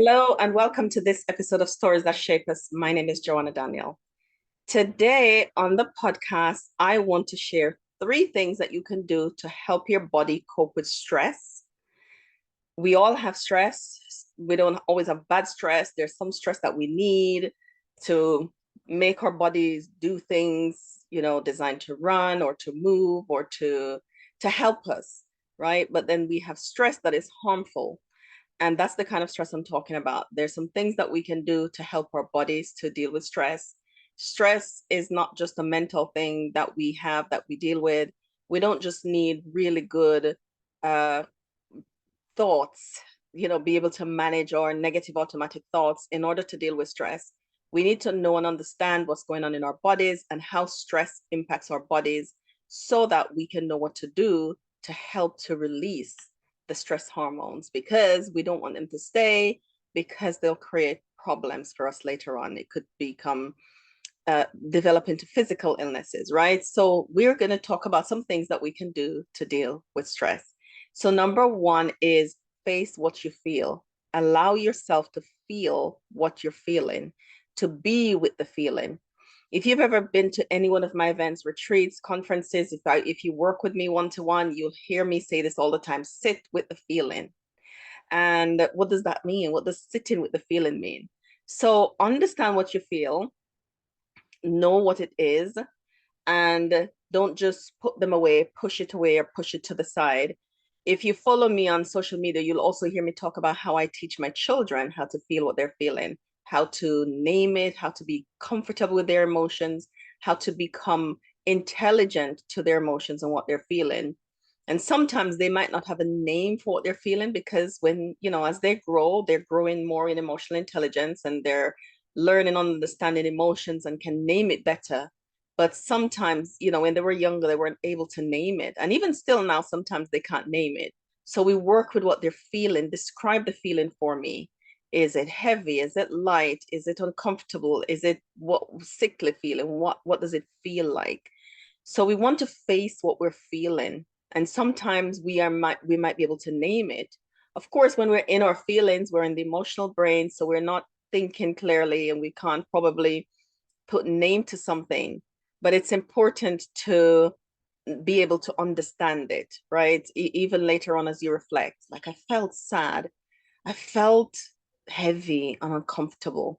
Hello, and welcome to this episode of Stories That Shape Us. My name is Joanna Daniel. Today on the podcast, I want to share three things that you can do to help your body cope with stress. We all have stress. We don't always have bad stress. There's some stress that we need to make our bodies do things, designed to run or to move or to help us, right? But then we have stress that is harmful. And that's the kind of stress I'm talking about. There's some things that we can do to help our bodies to deal with stress. Stress is not just a mental thing that we have that we deal with. We don't just need really good uh, thoughts, be able to manage our negative automatic thoughts in order to deal with stress. We need to know and understand what's going on in our bodies and how stress impacts our bodies so that we can know what to do to help to release the stress hormones because we don't want them to stay because they'll create problems for us later on. It could become develop into physical illnesses, right? So we're going to talk about some things that we can do to deal with stress. So number one is face what you feel. Allow yourself to feel what you're feeling, to be with the feeling. If you've ever been to any one of my events, retreats, conferences, if you work with me one-to-one, you'll hear me say this all the time, sit with the feeling. And what does that mean? What does sitting with the feeling mean? So understand what you feel, know what it is, and don't just put them away, push it away, or push it to the side. If you follow me on social media, you'll also hear me talk about how I teach my children how to feel what they're feeling, how to name it, how to be comfortable with their emotions, how to become intelligent to their emotions and what they're feeling. And sometimes they might not have a name for what they're feeling because when, as they grow, they're growing more in emotional intelligence and they're learning understanding emotions and can name it better. But sometimes, when they were younger, they weren't able to name it. And even still now, sometimes they can't name it. So we work with what they're feeling. Describe the feeling for me. Is it heavy? Is it light? Is it uncomfortable? Is it what sickly feeling? What does it feel like? So we want to face what we're feeling. And sometimes we might be able to name it. Of course, when we're in our feelings, we're in the emotional brain, so we're not thinking clearly and we can't probably put name to something, but it's important to be able to understand it, right? Even later on as you reflect, like I felt sad, I felt heavy and uncomfortable.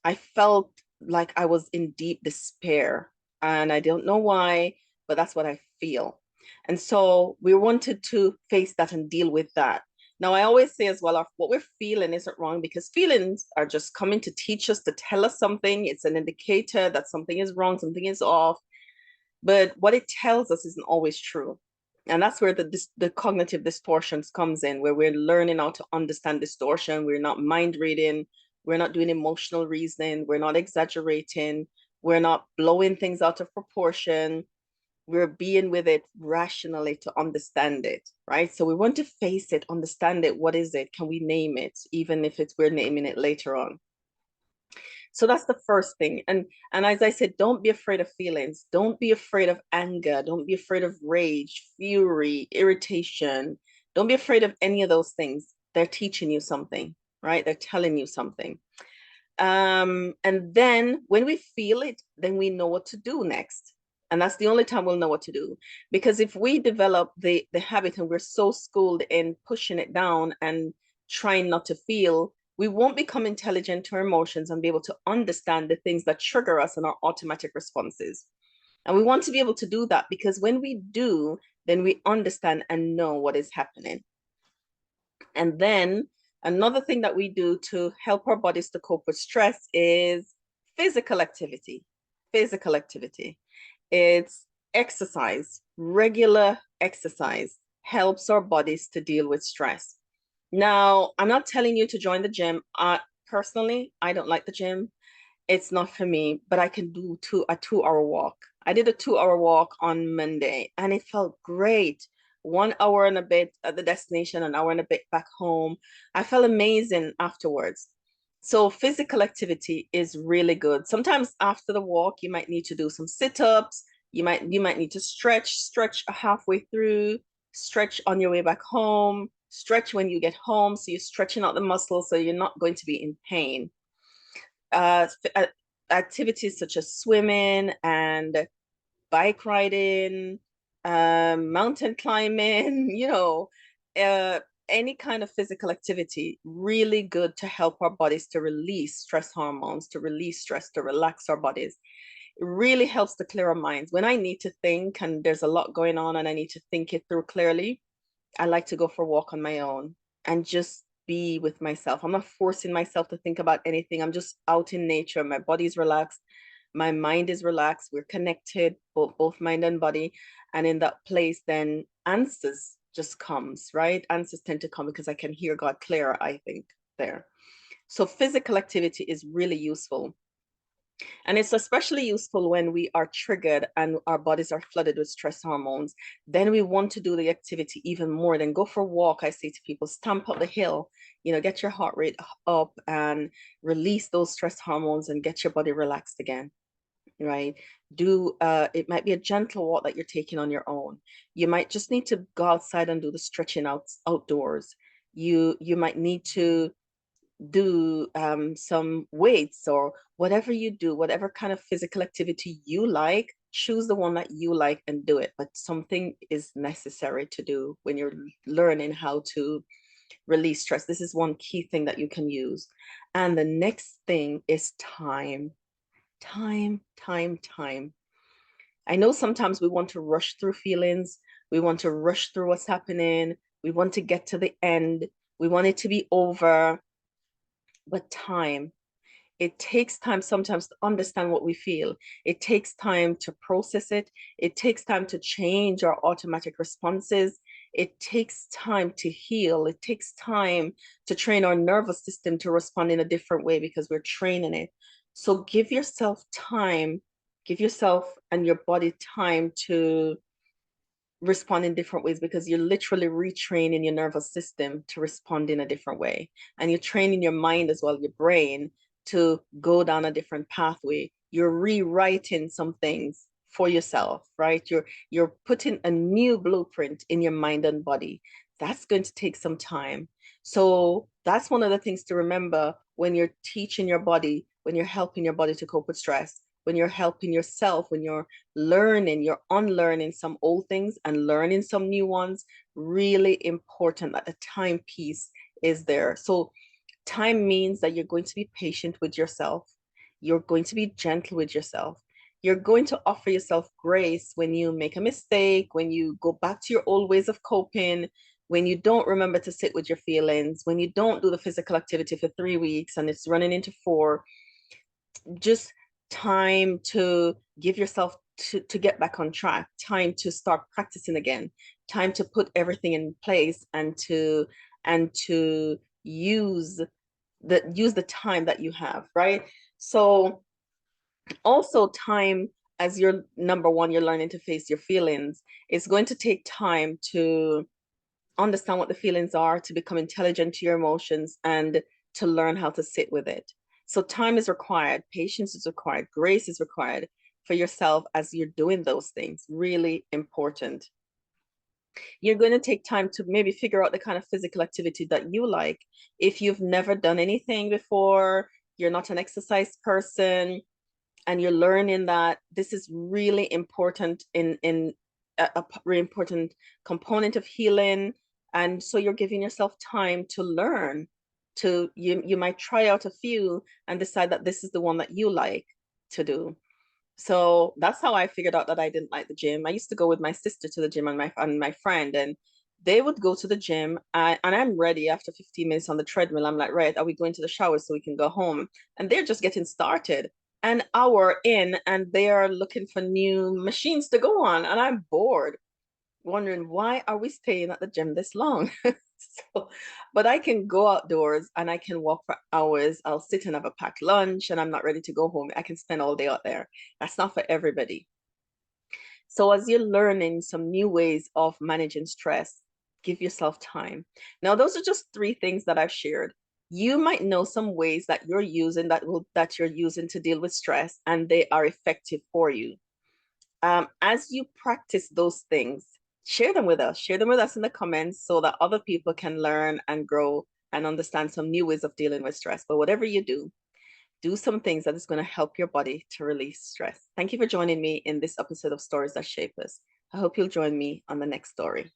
I felt like I was in deep despair and I don't know why, but that's what I feel. And so we wanted to face that and deal with that. Now, I always say as well, what we're feeling isn't wrong because feelings are just coming to teach us, to tell us something. It's an indicator that something is wrong, something is off. But what it tells us isn't always true. And that's where the cognitive distortions comes in, where we're learning how to understand distortion. We're not mind reading. We're not doing emotional reasoning. We're not exaggerating. We're not blowing things out of proportion. We're being with it rationally to understand it, right? So we want to face it, understand it. What is it? Can we name it? Even if we're naming it later on. So that's the first thing. And as I said, don't be afraid of feelings. Don't be afraid of anger. Don't be afraid of rage, fury, irritation. Don't be afraid of any of those things. They're teaching you something, right? They're telling you something. And then when we feel it, then we know what to do next. And that's the only time we'll know what to do. Because if we develop the habit and we're so schooled in pushing it down and trying not to feel, we won't become intelligent to our emotions and be able to understand the things that trigger us and our automatic responses. And we want to be able to do that because when we do, then we understand and know what is happening. And then another thing that we do to help our bodies to cope with stress is physical activity. Physical activity. It's exercise. Regular exercise helps our bodies to deal with stress. Now, I'm not telling you to join the gym. Personally, I don't like the gym. It's not for me, but I can do a 2 hour walk. I did a 2 hour walk on Monday and it felt great. 1 hour and a bit at the destination, an hour and a bit back home. I felt amazing afterwards. So physical activity is really good. Sometimes after the walk, you might need to do some sit-ups. You might need to stretch halfway through, stretch on your way back home. Stretch when you get home, so you're stretching out the muscles so you're not going to be in pain. Activities such as swimming and bike riding, mountain climbing, uh, any kind of physical activity, really good to help our bodies to release stress hormones, to release stress, to relax our bodies. It really helps to clear our minds. When I need to think and there's a lot going on and I need to think it through clearly, I like to go for a walk on my own and just be with myself. I'm not forcing myself to think about anything. I'm just out in nature. My body's relaxed. My mind is relaxed. We're connected, both mind and body. And in that place, then answers just comes, right? Answers tend to come because I can hear God clearer, I think, there. So physical activity is really useful. And it's especially useful when we are triggered and our bodies are flooded with stress hormones. Then we want to do the activity even more. Then go for a walk. I say to people, stamp up the hill, get your heart rate up and release those stress hormones and get your body relaxed again. Right? It might be a gentle walk that you're taking on your own. You might just need to go outside and do the stretching outdoors. You might need to do some weights or whatever you do, whatever kind of physical activity you like, choose the one that you like and do it. But something is necessary to do when you're learning how to release stress. This is one key thing that you can use. And the next thing is time. Time, time, time. I know sometimes we want to rush through feelings. We want to rush through what's happening. We want to get to the end. We want it to be over. But time, it takes time sometimes to understand what we feel. It takes time to process it. It takes time to change our automatic responses. It takes time to heal. It takes time to train our nervous system to respond in a different way because we're training it. So give yourself time, give yourself and your body time to respond in different ways because you're literally retraining your nervous system to respond in a different way. And you're training your mind as well, your brain, to go down a different pathway. You're rewriting some things for yourself, right? You're putting a new blueprint in your mind and body. That's going to take some time. So that's one of the things to remember when you're teaching your body, when you're helping your body to cope with stress, when you're helping yourself, when you're learning, you're unlearning some old things and learning some new ones. Really important that the time piece is there. So time means that you're going to be patient with yourself. You're going to be gentle with yourself. You're going to offer yourself grace when you make a mistake, when you go back to your old ways of coping, when you don't remember to sit with your feelings, when you don't do the physical activity for 3 weeks and it's running into 4. Just time to give yourself to get back on track, time to start practicing again, time to put everything in place and to use the time that you have, right? So also time, as your number one, you're learning to face your feelings. It's going to take time to understand what the feelings are, to become intelligent to your emotions, and to learn how to sit with it. So time is required, patience is required, grace is required for yourself as you're doing those things. Really important. You're going to take time to maybe figure out the kind of physical activity that you like. If you've never done anything before, you're not an exercise person, and you're learning that this is really important in a really important component of healing. And so you're giving yourself time to learn. You might try out a few and decide that this is the one that you like to do. So that's how I figured out that I didn't like the gym. I used to go with my sister to the gym and my friend, and they would go to the gym, and I'm ready after 15 minutes on the treadmill. I'm like, right, are we going to the shower so we can go home? And they're just getting started an hour in, and they are looking for new machines to go on, and I'm bored, wondering why are we staying at the gym this long? So, but I can go outdoors and I can walk for hours. I'll sit and have a packed lunch and I'm not ready to go home. I can spend all day out there. That's not for everybody. So as you're learning some new ways of managing stress, give yourself time. Now, those are just 3 things that I've shared. You might know some ways that you're using that you're using to deal with stress, and they are effective for you. As you practice those things, share them with us. Share them with us in the comments so that other people can learn and grow and understand some new ways of dealing with stress. But whatever you do some things that is going to help your body to release stress. Thank you for joining me in this episode of Stories That Shape Us. I hope you'll join me on the next story.